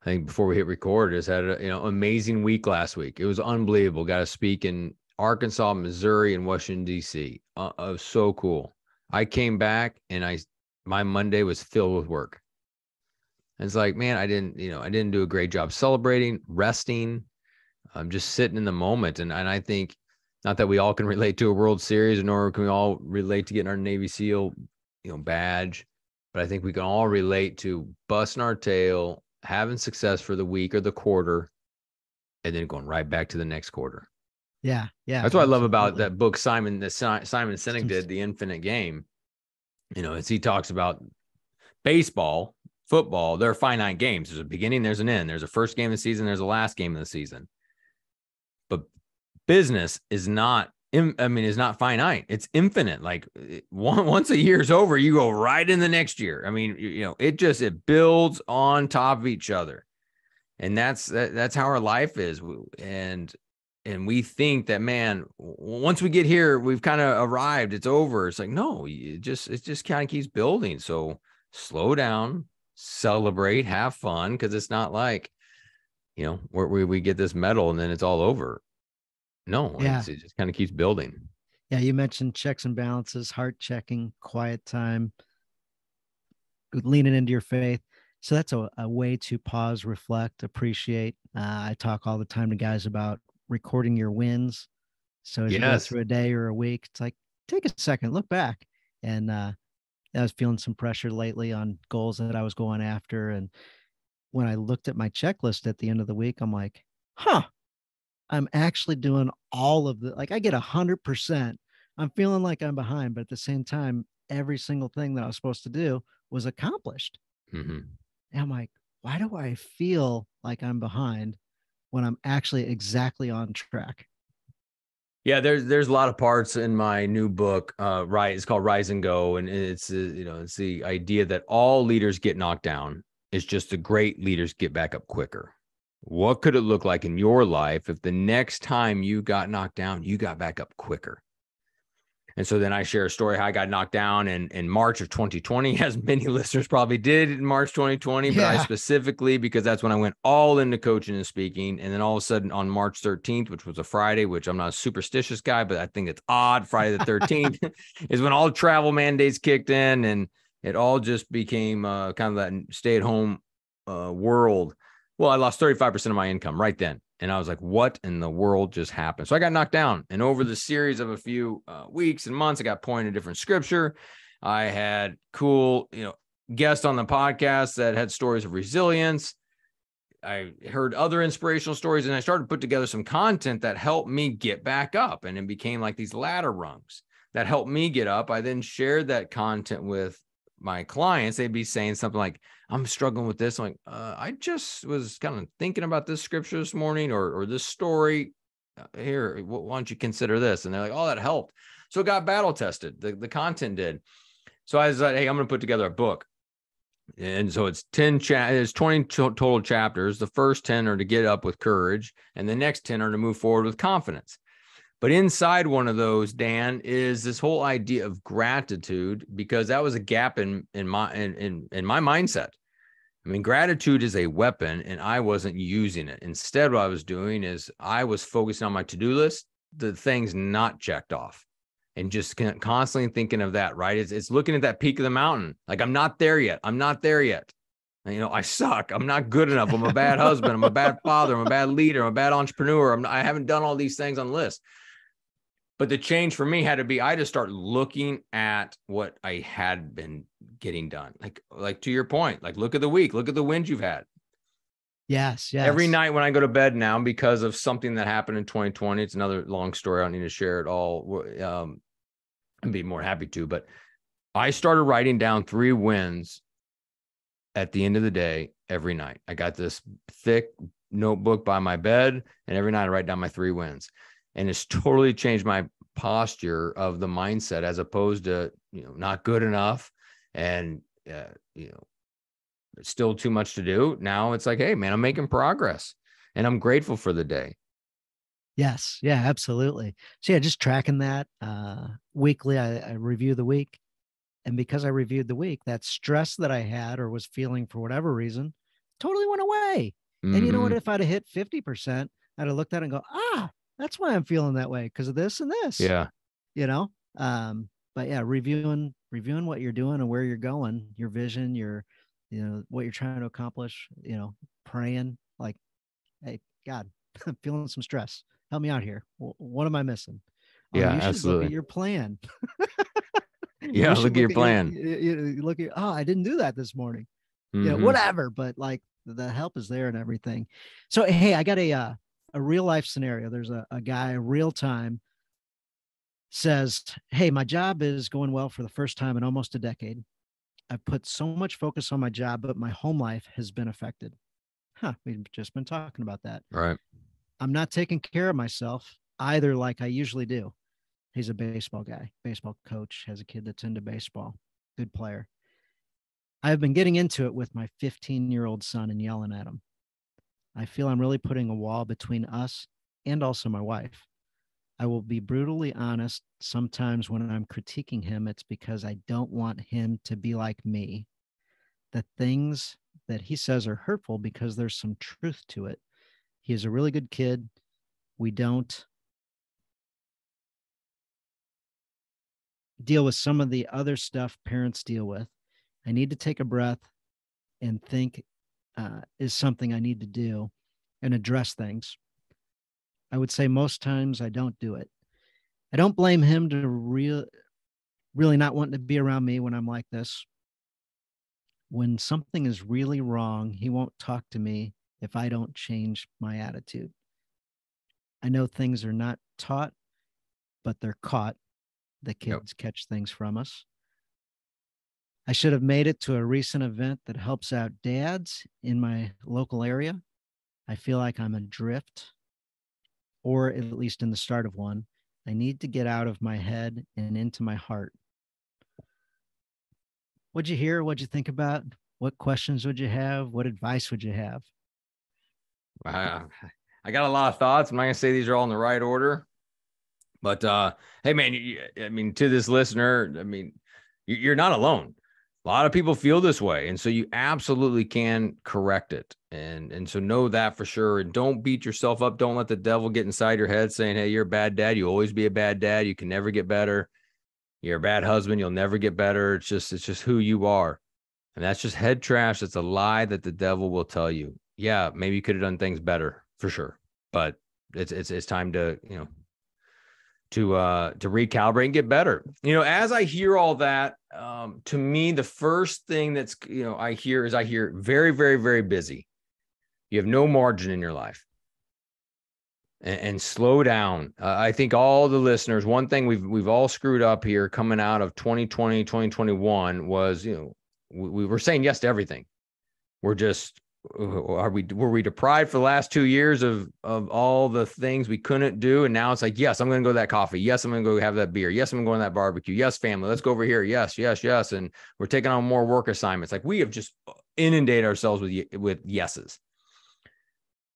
I think before we hit record, just had a amazing week last week. It was unbelievable. Got to speak in Arkansas, Missouri, and Washington D.C. It was so cool. I came back and my Monday was filled with work. And it's like, man, I didn't do a great job celebrating, resting. I'm just sitting in the moment. And I think not that we all can relate to a World Series, nor can we all relate to getting our Navy SEAL, badge. But I think we can all relate to busting our tail, having success for the week or the quarter, and then going right back to the next quarter. Yeah. That's what I love about that book Simon Sinek did, The Infinite Game. As he talks about baseball, football, there are finite games. There's a beginning, there's an end. There's a first game of the season, there's a last game of the season. But business is not finite. It's infinite. Like once a year is over, you go right in the next year. I mean, it builds on top of each other. And that's how our life is. And we think that, man, once we get here, we've kind of arrived. It's over. It's like, no, it just kind of keeps building. So slow down, celebrate, have fun. Cause it's not like, we get this medal and then it's all over. No, it just kind of keeps building. Yeah. You mentioned checks and balances, heart checking, quiet time, leaning into your faith. So that's a way to pause, reflect, appreciate. I talk all the time to guys about recording your wins. So as you go through a day or a week, it's like, take a second, look back. And I was feeling some pressure lately on goals that I was going after. And when I looked at my checklist at the end of the week, I'm like, I'm actually doing all of I get 100%. I'm feeling like I'm behind, but at the same time, every single thing that I was supposed to do was accomplished. Mm-hmm. And I'm like, why do I feel like I'm behind when I'm actually exactly on track? Yeah, there's a lot of parts in my new book. It's called Rise and Go, and it's it's the idea that all leaders get knocked down. It's just the great leaders get back up quicker. What could it look like in your life if the next time you got knocked down, you got back up quicker? And so then I share a story how I got knocked down in March of 2020, as many listeners probably did in March 2020, but I specifically, because that's when I went all into coaching and speaking. And then all of a sudden on March 13th, which was a Friday, which I'm not a superstitious guy, but I think it's odd, Friday the 13th is when all the travel mandates kicked in and it all just became kind of that stay-at-home world. Well, I lost 35% of my income right then. And I was like, what in the world just happened? So I got knocked down. And over the series of a few weeks and months, I got pointed a different scripture. I had cool, guests on the podcast that had stories of resilience. I heard other inspirational stories, and I started to put together some content that helped me get back up. And it became like these ladder rungs that helped me get up. I then shared that content with my clients. They'd be saying something like, I'm struggling with this. I'm like, I just was kind of thinking about this scripture this morning or this story here. Why don't you consider this? And they're like, oh, that helped. So it got battle tested. The content did. So I was like, hey, I'm going to put together a book. And so it's 20 total chapters. The first 10 are to get up with courage, and the next 10 are to move forward with confidence. But inside one of those, Dan, is this whole idea of gratitude, because that was a gap in my mindset. I mean, gratitude is a weapon, and I wasn't using it. Instead, what I was doing is I was focusing on my to-do list, the things not checked off, and just constantly thinking of that, right? It's looking at that peak of the mountain. Like, I'm not there yet. I'm not there yet. And, you know, I suck. I'm not good enough. I'm a bad husband. I'm a bad father. I'm a bad leader. I'm a bad entrepreneur. I haven't done all these things on the list. But the change for me had to be, I had to start looking at what I had been getting done. Like to your point, like, look at the week, look at the wins you've had. Yes. Every night when I go to bed now, because of something that happened in 2020, it's another long story. I don't need to share it all. I'd be more happy to, but I started writing down 3 wins at the end of the day every night. I got this thick notebook by my bed, and every night I write down my 3 wins. And it's totally changed my posture of the mindset, as opposed to, you know, not good enough and, you know, it's still too much to do. Now it's like, hey, man, I'm making progress and I'm grateful for the day. Yes. Yeah, absolutely. So yeah, just tracking that weekly. I review the week. And because I reviewed the week, that stress that I had or was feeling for whatever reason totally went away. Mm-hmm. And you know what? If I'd have hit 50%, I'd have looked at it and go, that's why I'm feeling that way, because of this and this. Yeah. You know? But yeah, reviewing what you're doing and where you're going, your vision, you know, what you're trying to accomplish, you know, praying like, hey, God, I'm feeling some stress. Help me out here. What am I missing? Oh, Yeah, you should absolutely. look at your plan. Yeah, look at your plan. Look at, I didn't do that this morning. Mm-hmm. You know, whatever. But like, the help is there and everything. So, hey, I got a real life scenario. There's a guy real time says, hey, my job is going well for the first time in almost a decade. I've put so much focus on my job, but my home life has been affected. We've just been talking about that. Right. I'm not taking care of myself either, like I usually do. He's a baseball guy, baseball coach, has a kid that's into baseball, good player. I've been getting into it with my 15-year-old son and yelling at him. I feel I'm really putting a wall between us and also my wife. I will be brutally honest. Sometimes when I'm critiquing him, it's because I don't want him to be like me. The things that he says are hurtful because there's some truth to it. He is a really good kid. We don't deal with some of the other stuff parents deal with. I need to take a breath and think, is something I need to do and address things. I would say most times I don't do it. I don't blame him to really not wanting to be around me when I'm like this. When something is really wrong, he won't talk to me if I don't change my attitude. I know things are not taught, but they're caught. The kids catch things from us. I should have made it to a recent event that helps out dads in my local area. I feel like I'm adrift, or at least in the start of one. I need to get out of my head and into my heart. What'd you hear? What'd you think about? What questions would you have? What advice would you have? I got a lot of thoughts. I'm not going to say these are all in the right order, but hey, man, I mean, to this listener, I mean, you're not alone. A lot of people feel this way. And so you absolutely can correct it. And so know that for sure. And don't beat yourself up. Don't let the devil get inside your head saying, hey, you're a bad dad. You always be a bad dad. You can never get better. You're a bad husband. You'll never get better. It's just who you are. And that's just head trash. It's a lie that the devil will tell you. Yeah, maybe you could have done things better for sure. But it's time to, you know, to recalibrate and get better. You know, as I hear all that, to me, the first thing that's, you know, I hear very, very, very busy. You have no margin in your life. And slow down. I think all the listeners, one thing we've all screwed up here coming out of 2020, 2021 was, we were saying yes to everything. We're just, were we deprived for the last 2 years of all the things we couldn't do? And now it's like, yes, I'm going to go to that coffee. Yes, I'm going to go have that beer. Yes, I'm going to that barbecue. Yes, family, let's go over here. Yes, yes, yes. And we're taking on more work assignments. Like, we have just inundated ourselves with yeses.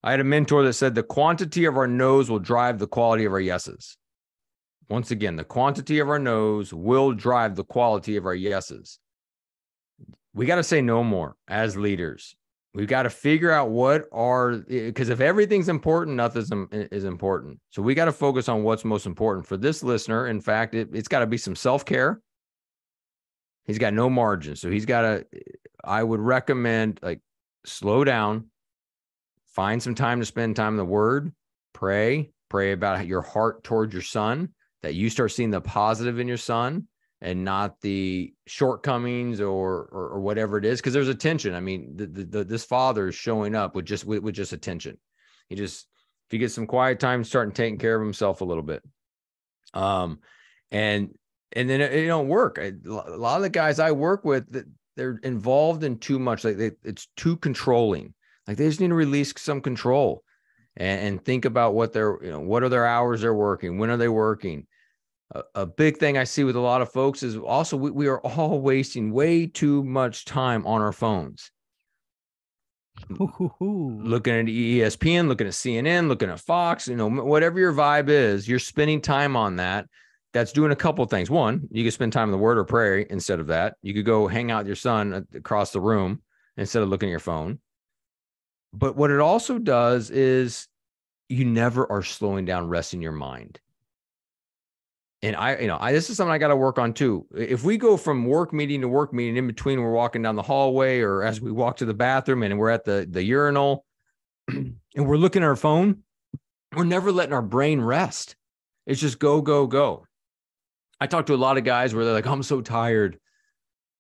I had a mentor that said the quantity of our no's will drive the quality of our yeses. Once again, the quantity of our no's will drive the quality of our yeses. We got to say no more as leaders. We've got to figure out because if everything's important, nothing is important. So we got to focus on what's most important for this listener. In fact, it's got to be some self-care. He's got no margin. So I would recommend, like, slow down. Find some time to spend time in the Word, pray about your heart towards your son, that you start seeing the positive in your son and not the shortcomings or whatever it is. Because there's a tension. I mean, this father is showing up with just attention. If he gets some quiet time, starting taking care of himself a little bit. And then it don't work. A lot of the guys I work with, they're involved in too much. Like, it's too controlling. Like, they just need to release some control and think about what are their hours they're working? When are they working? A big thing I see with a lot of folks is also we are all wasting way too much time on our phones. Looking at ESPN, looking at CNN, looking at Fox, whatever your vibe is, you're spending time on that. That's doing a couple of things. One, you can spend time in the Word or pray instead of that. You could go hang out with your son across the room instead of looking at your phone. But what it also does is you never are slowing down, resting your mind. And this is something I got to work on too. If we go from work meeting to work meeting, in between, we're walking down the hallway or as we walk to the bathroom and we're at the urinal and we're looking at our phone, we're never letting our brain rest. It's just go, go, go. I talk to a lot of guys where they're like, I'm so tired.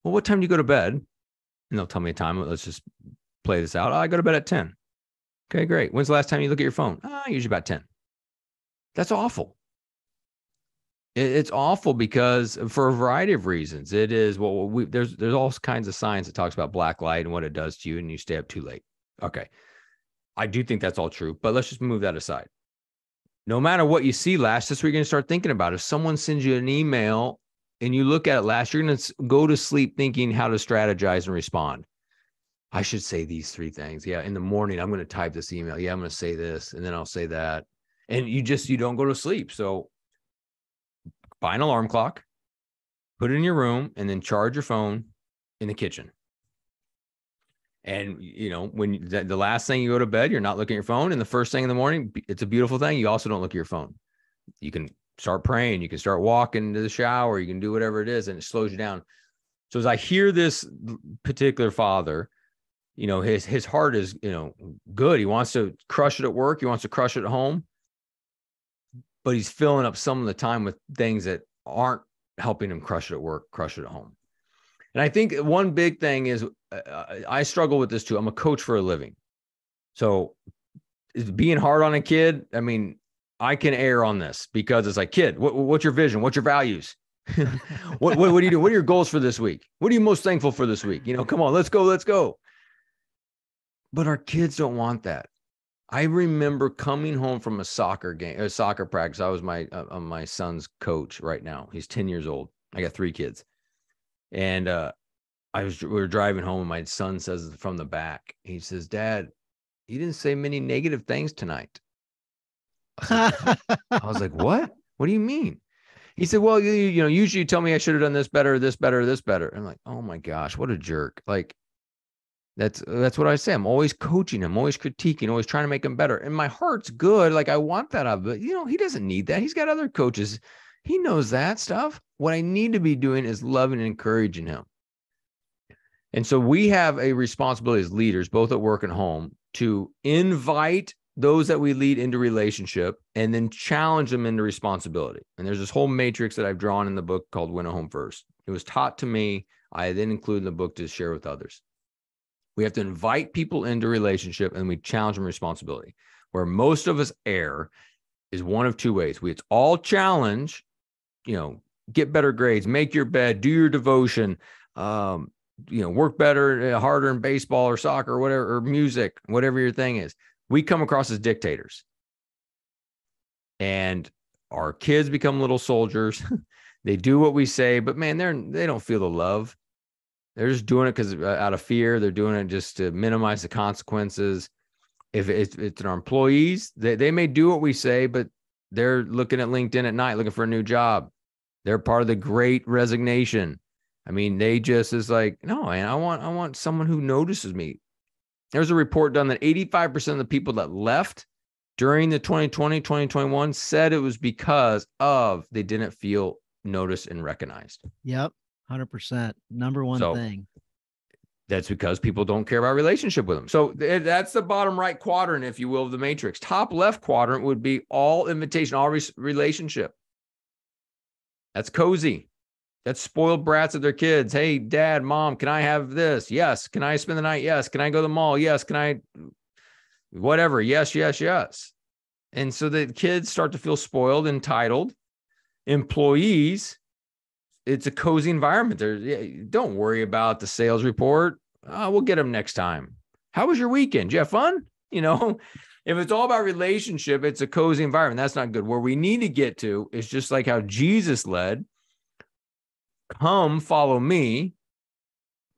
Well, what time do you go to bed? And they'll tell me a time. Let's just play this out. I go to bed at 10. Okay, great. When's the last time you look at your phone? Usually about 10. That's awful. It's awful because for a variety of reasons. It is, there's all kinds of science that talks about black light and what it does to you, and you stay up too late. Okay. I do think that's all true, but let's just move that aside. No matter what you see last, that's what you're going to start thinking about. If someone sends you an email and you look at it last, you're going to go to sleep thinking how to strategize and respond. I should say these 3 things. Yeah. In the morning, I'm going to type this email. Yeah. I'm going to say this, and then I'll say that. And you don't go to sleep. So buy an alarm clock, put it in your room, and then charge your phone in the kitchen. And, when the last thing you go to bed, you're not looking at your phone. And the first thing in the morning, it's a beautiful thing. You also don't look at your phone. You can start praying. You can start walking to the shower. You can do whatever it is, and it slows you down. So as I hear this particular father, his heart is, good. He wants to crush it at work. He wants to crush it at home, but he's filling up some of the time with things that aren't helping him crush it at work, crush it at home. And I think one big thing is I struggle with this too. I'm a coach for a living. So being hard on a kid, I mean, I can err on this because it's like, kid, what's your vision? What's your values? what do you do? What are your goals for this week? What are you most thankful for this week? Come on, let's go. But our kids don't want that. I remember coming home from a soccer practice. I was my son's coach right now. He's 10 years old. I got 3 kids. And we were driving home, and my son says from the back, he says, Dad, you didn't say many negative things tonight. I was like, what? What do you mean? He said, well, usually you tell me I should have done this better, this better, this better. I'm like, oh my gosh, what a jerk. Like, that's what I say. I'm always coaching him, always critiquing, always trying to make him better. And my heart's good. Like, I want that of it. He doesn't need that. He's got other coaches. He knows that stuff. What I need to be doing is loving and encouraging him. And so we have a responsibility as leaders, both at work and home, to invite those that we lead into relationship and then challenge them into responsibility. And there's this whole matrix that I've drawn in the book called Win a Home First. It was taught to me. I then include in the book to share with others. We have to invite people into relationship and we challenge them responsibility. Where most of us err is one of two ways. It's all challenge, get better grades, make your bed, do your devotion, work better, harder in baseball or soccer or whatever, or music, whatever your thing is. We come across as dictators. And our kids become little soldiers. They do what we say, but man, they don't feel the love. They're just doing it because out of fear. They're doing it just to minimize the consequences. If it's our employees, they may do what we say, but they're looking at LinkedIn at night, looking for a new job. They're part of the great resignation. I mean, they just is like, no, man, I want someone who notices me. There's a report done that 85% of the people that left during the 2020, 2021 said it was because of they didn't feel noticed and recognized. Yep. 100%. Number one thing. That's because people don't care about relationship with them. So that's the bottom right quadrant, if you will, of the matrix. Top left quadrant would be all invitation, all relationship. That's cozy. That's spoiled brats of their kids. Hey, dad, mom, can I have this? Yes. Can I spend the night? Yes. Can I go to the mall? Yes. Can I, whatever. Yes, yes, yes. And so the kids start to feel spoiled, entitled. Employees, it's a cozy environment. Don't worry about the sales report. We'll get them next time. How was your weekend? Did you have fun? If it's all about relationship, it's a cozy environment. That's not good. Where we need to get to is just like how Jesus led. Come, follow me,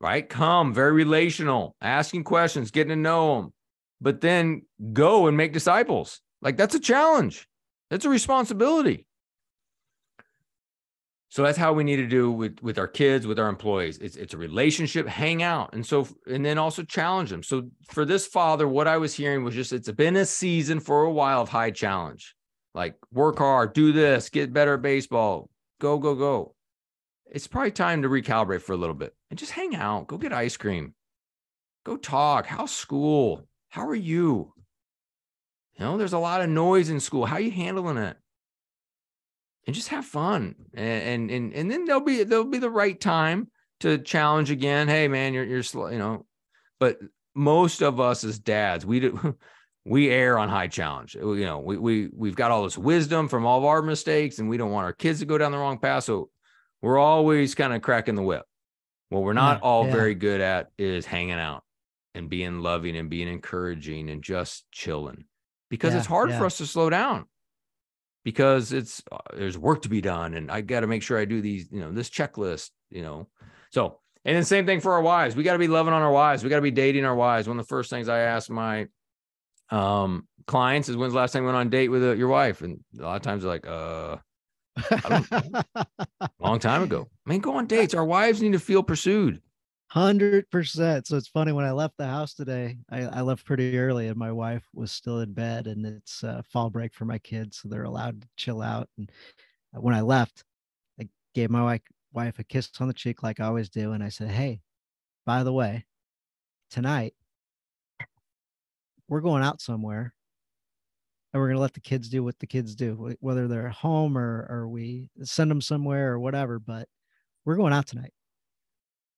right? Come, very relational, asking questions, getting to know them, but then go and make disciples. Like that's a challenge. That's a responsibility. So that's how we need to do with our kids, with our employees. It's a relationship, hang out. And then also challenge them. So for this father, what I was hearing was just, it's been a season for a while of high challenge, like work hard, do this, get better at baseball, go, go, go. It's probably time to recalibrate for a little bit and just hang out, go get ice cream, go talk. How's school? How are you? There's a lot of noise in school. How are you handling it? And just have fun. And then there'll be the right time to challenge again. Hey man, you're slow, but most of us as dads, we err on high challenge. We've got all this wisdom from all of our mistakes and we don't want our kids to go down the wrong path. So we're always kind of cracking the whip. What we're not very good at is hanging out and being loving and being encouraging and just chilling, because it's hard for us to slow down. Because there's work to be done, and I got to make sure I do these, this checklist, So, and then same thing for our wives. We got to be loving on our wives. We got to be dating our wives. One of the first things I ask my clients is, when's the last time you went on a date with your wife? And a lot of times they're like, I don't know. Long time ago. Go on dates. Our wives need to feel pursued. 100%. So it's funny, when I left the house today, I left pretty early and my wife was still in bed, and it's fall break for my kids, so they're allowed to chill out. And when I left, I gave my wife a kiss on the cheek like I always do, and I said, hey, by the way, tonight we're going out somewhere and we're going to let the kids do what the kids do, whether they're home or we send them somewhere or whatever, but we're going out tonight.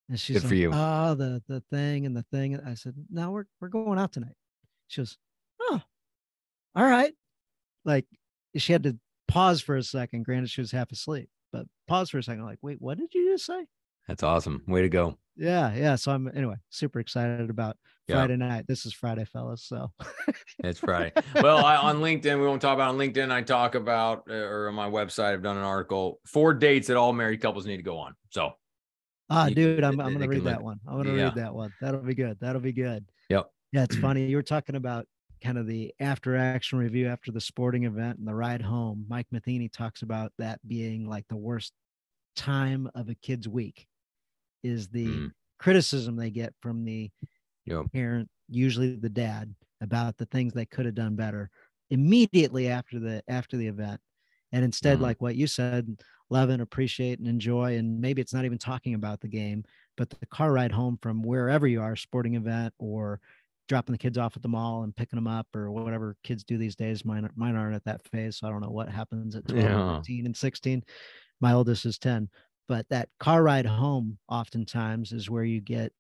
And she's like, oh, the thing and the thing. I said, no, we're going out tonight. She goes, oh, all right. Like, she had to pause for a second. Granted, she was half asleep, but pause for a second. Like, wait, what did you just say? That's awesome. Way to go. Yeah. So I'm, anyway, super excited about Friday night. This is Friday, fellas. So it's Friday. Well, on LinkedIn, we won't talk about on LinkedIn. I talk about, or on my website, I've done an article, 4 dates that all married couples need to go on. So dude, I'm going to read that one. I'm going to read that one. That'll be good. Yep. Yeah. It's funny. You were talking about kind of the after action review after the sporting event and the ride home. Mike Matheny talks about that being like the worst time of a kid's week is the criticism they get from the parent, usually the dad, about the things they could have done better immediately after the event. And instead, like what you said, love and appreciate and enjoy. And maybe it's not even talking about the game, but the car ride home from wherever you are, sporting event or dropping the kids off at the mall and picking them up or whatever kids do these days. Mine aren't at that phase. So I don't know what happens at 12, 13 and 16. My oldest is 10, but that car ride home oftentimes is where you get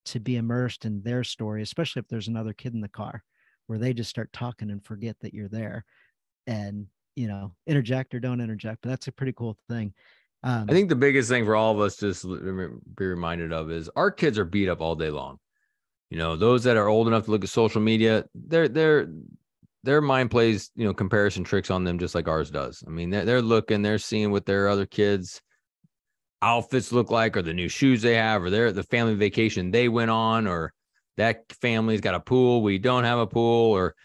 to be immersed in their story, especially if there's another kid in the car, where they just start talking and forget that you're there, and interject or don't interject. But that's a pretty cool thing. I think the biggest thing for all of us to be reminded of is our kids are beat up all day long. Those that are old enough to look at social media, their mind plays, comparison tricks on them just like ours does. I mean, they're looking, they're seeing what their other kids' outfits look like, or the new shoes they have, or the family vacation they went on, or that family's got a pool, we don't have a pool, or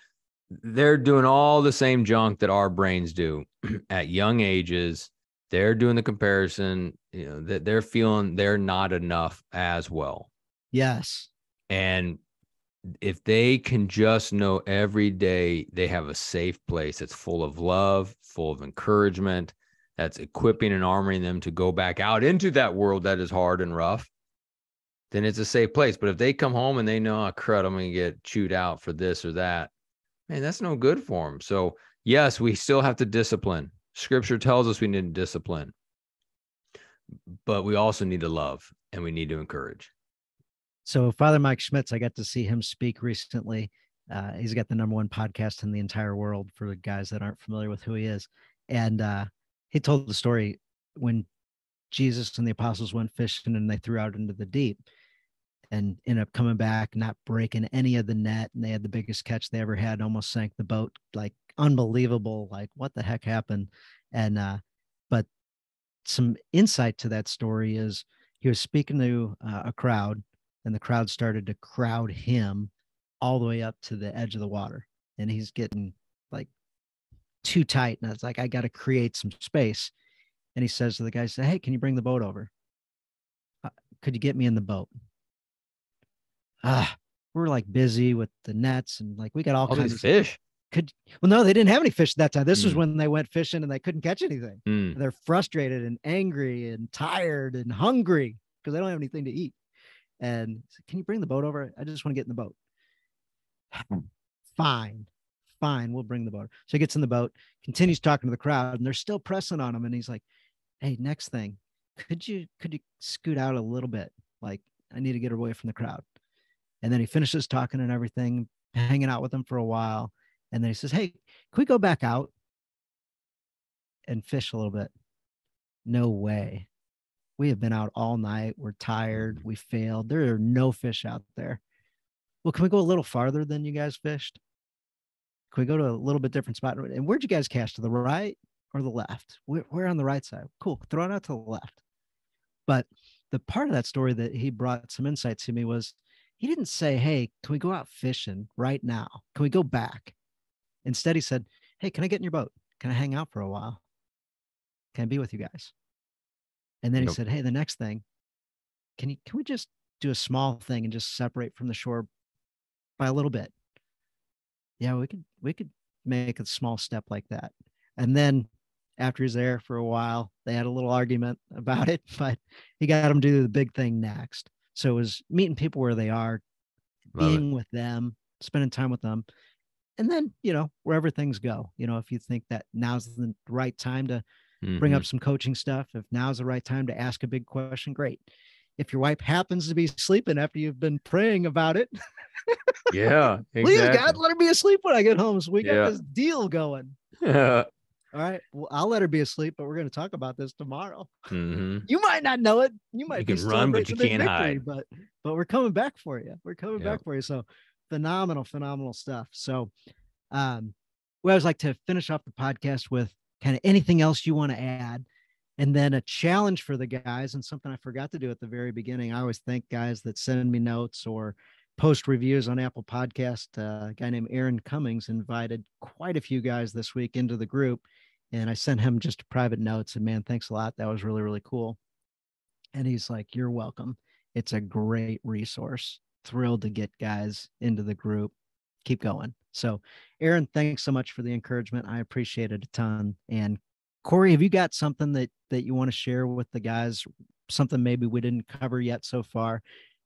they're doing all the same junk that our brains do at young ages. They're doing the comparison, that they're feeling they're not enough as well. Yes. And if they can just know every day they have a safe place that's full of love, full of encouragement, that's equipping and armoring them to go back out into that world that is hard and rough, then it's a safe place. But if they come home and they know, oh, crud, I'm going to get chewed out for this or that, man, that's no good for them. So yes, we still have to discipline. Scripture tells us we need to discipline, but we also need to love and we need to encourage. So Father Mike Schmitz, I got to see him speak recently. He's got the #1 podcast in the entire world for the guys that aren't familiar with who he is. And he told the story when Jesus and the apostles went fishing and they threw out into the deep and ended up coming back, not breaking any of the net. And they had the biggest catch they ever had, almost sank the boat. Like unbelievable. Like what the heck happened? And, but some insight to that story is he was speaking to a crowd, and the crowd started to crowd him all the way up to the edge of the water. And he's getting like too tight. And it's like, I got to create some space. And he says to the guy, hey, can you bring the boat over? Could you get me in the boat? We're like busy with the nets and like we got all kinds of fish. Well, no, they didn't have any fish at that time. This was when they went fishing and they couldn't catch anything. They're frustrated and angry and tired and hungry because they don't have anything to eat. And said, can you bring the boat over? I just want to get in the boat. Fine, we'll bring the boat. So he gets in the boat, continues talking to the crowd, and they're still pressing on him. And he's like, hey, next thing, could you scoot out a little bit? Like, I need to get away from the crowd. And then he finishes talking and everything, hanging out with them for a while. And then he says, hey, can we go back out and fish a little bit? No way. We have been out all night. We're tired. We failed. There are no fish out there. Well, can we go a little farther than you guys fished? Can we go to a little bit different spot? And where'd you guys cast? To the right or the left? We're on the right side. Cool. Throw it out to the left. But the part of that story that he brought some insight to me was he didn't say, hey, can we go out fishing right now? Can we go back? Instead, he said, hey, can I get in your boat? Can I hang out for a while? Can I be with you guys? And then he said, hey, the next thing, can we just do a small thing and just separate from the shore by a little bit? Yeah, we could make a small step like that. And then after he's there for a while, they had a little argument about it, but he got him to do the big thing next. So it was meeting people where they are, being with them, spending time with them. And then, wherever things go, if you think that now's the right time to bring up some coaching stuff, if now's the right time to ask a big question, great. If your wife happens to be sleeping after you've been praying about it, yeah, exactly. Please, God, let her be asleep when I get home. So we got this deal going. All right. Well, I'll let her be asleep, but we're going to talk about this tomorrow. You might not know it. You might be run, but you can't hide. But we're coming back for you. We're coming back for you. So phenomenal stuff. So we always like to finish off the podcast with kind of anything else you want to add. And then a challenge for the guys, and something I forgot to do at the very beginning. I always thank guys that send me notes or post reviews on Apple Podcast. A guy named Aaron Cummings invited quite a few guys this week into the group, and I sent him just private notes. And man, thanks a lot. That was really, really cool. And he's like, you're welcome. It's a great resource. Thrilled to get guys into the group. Keep going. So Aaron, thanks so much for the encouragement. I appreciate it a ton. And Cory, have you got something that you want to share with the guys? Something maybe we didn't cover yet so far?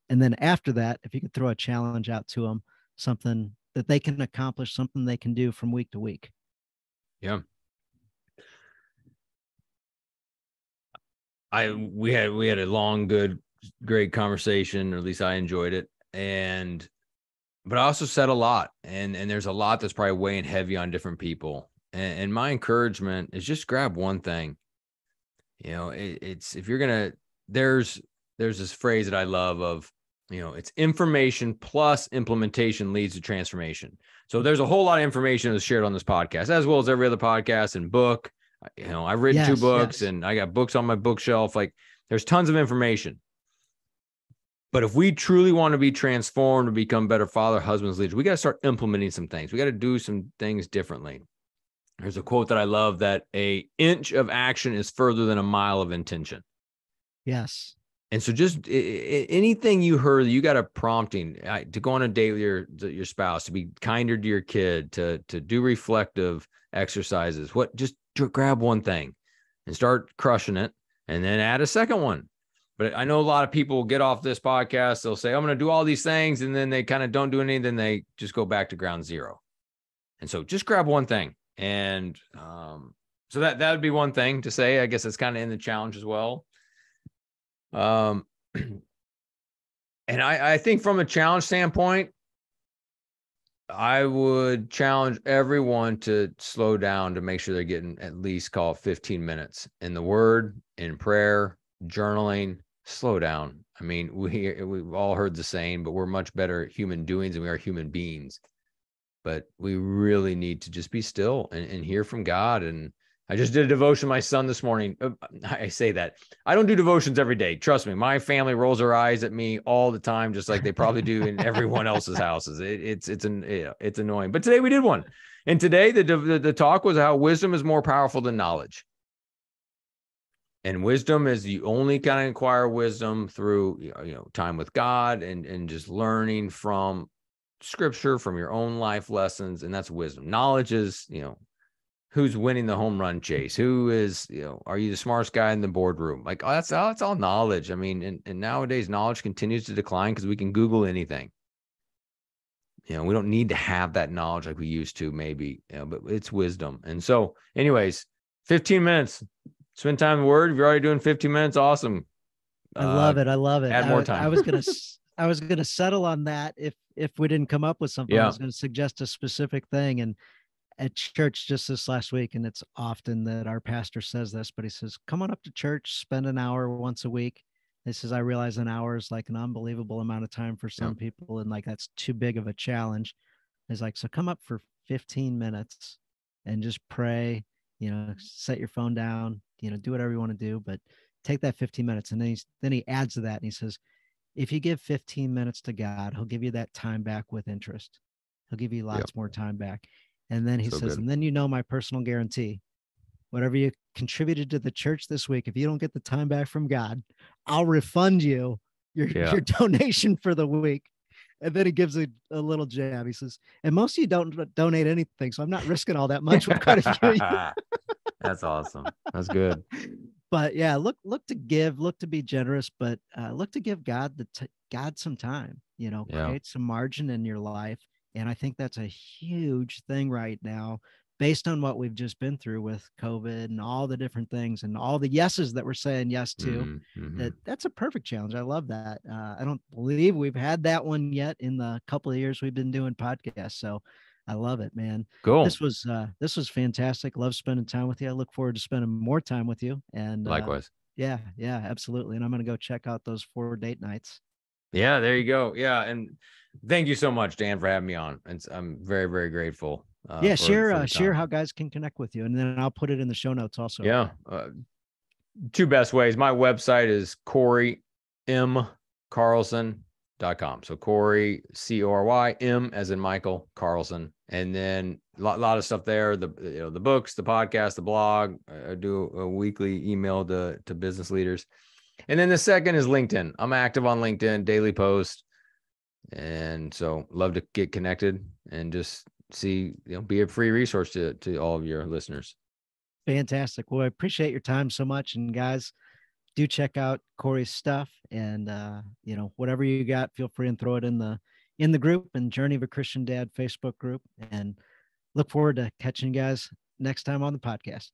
And then after that, if you could throw a challenge out to them, something that they can accomplish, something they can do from week to week. Yeah. We had a long, good great conversation, or at least I enjoyed it. But I also said a lot, and there's a lot that's probably weighing heavy on different people. And my encouragement is just grab one thing. It's if you're gonna, there's this phrase that I love of, it's information plus implementation leads to transformation. So there's a whole lot of information that's shared on this podcast, as well as every other podcast and book. I've written 2 books, and I got books on my bookshelf. Like, there's tons of information. But if we truly want to be transformed to become better father, husbands, leaders, we got to start implementing some things. We got to do some things differently. There's a quote that I love, that an inch of action is further than a mile of intention. Yes. And so just anything you heard, you got a prompting to go on a date with your spouse, to be kinder to your kid, to do reflective exercises. Just grab one thing and start crushing it, and then add a second one. But I know a lot of people get off this podcast, they'll say, I'm going to do all these things, and then they kind of don't do anything. Then they just go back to ground zero. And so just grab one thing. And so that would be one thing to say. I guess it's kind of in the challenge as well. And I think from a challenge standpoint, I would challenge everyone to slow down, to make sure they're getting at least, call it 15 minutes in the Word, in prayer, journaling. Slow down. I mean, we've all heard the saying, but we're much better human doings than we are human beings. But we really need to just be still and hear from God. And I just did a devotion with my son this morning. I say that I don't do devotions every day. Trust me, my family rolls their eyes at me all the time, just like they probably do in everyone else's houses. It's annoying. But today we did one, and today the talk was how wisdom is more powerful than knowledge. And wisdom is, you only kind of acquire wisdom through time with God and just learning from Scripture, from your own life lessons, and that's wisdom. Knowledge is who's winning the home run chase, who is are you the smartest guy in the boardroom? Like, that's all knowledge. I mean, and nowadays knowledge continues to decline because we can Google anything. We don't need to have that knowledge like we used to, maybe, but it's wisdom. And so, anyways, 15 minutes. Spend time in the Word. If you're already doing 15 minutes, awesome. I love it. I love it. Add more time. I was gonna settle on that if we didn't come up with something. I was gonna suggest a specific thing. And at church just this last week, and it's often that our pastor says this, but he says, come on up to church, spend an hour once a week. He says, I realize an hour is like an unbelievable amount of time for some people, and like that's too big of a challenge. He's like, so come up for 15 minutes and just pray, set your phone down, do whatever you want to do, but take that 15 minutes. And then he adds to that, and he says, if you give 15 minutes to God, he'll give you that time back with interest. He'll give you lots more time back. And then he says, and then my personal guarantee, whatever you contributed to the church this week, if you don't get the time back from God, I'll refund you your donation for the week. And then he gives a little jab. He says, and most of you don't donate anything, so I'm not risking all that much with quite a few of you. That's awesome. That's good. But yeah, look to give, look to be generous, but look to give God God some time, create some margin in your life. And I think that's a huge thing right now, based on what we've just been through with COVID and all the different things and all the yeses that we're saying yes to. That's a perfect challenge. I love that. I don't believe we've had that one yet in the couple of years we've been doing podcasts. So I love it, man. Cool. This was fantastic. Love spending time with you. I look forward to spending more time with you. And likewise. Yeah, absolutely. And I'm going to go check out those 4 date nights. Yeah, there you go. Yeah. And thank you so much, Dan, for having me on. I'm very, very grateful. Share how guys can connect with you, and then I'll put it in the show notes also. Yeah. 2 best ways. My website is CoryMCarlson.com. So Cory, Cory, M as in Michael, Carlson. And then a lot of stuff there. The books, the podcast, the blog. I do a weekly email to business leaders. And then the second is LinkedIn. I'm active on LinkedIn, daily post. And so love to get connected and just see, be a free resource to all of your listeners. Fantastic. Well, I appreciate your time so much. And guys, do check out Cory's stuff, and whatever you got, feel free and throw it in the group and Journey of a Christian Dad Facebook group. And look forward to catching you guys next time on the podcast.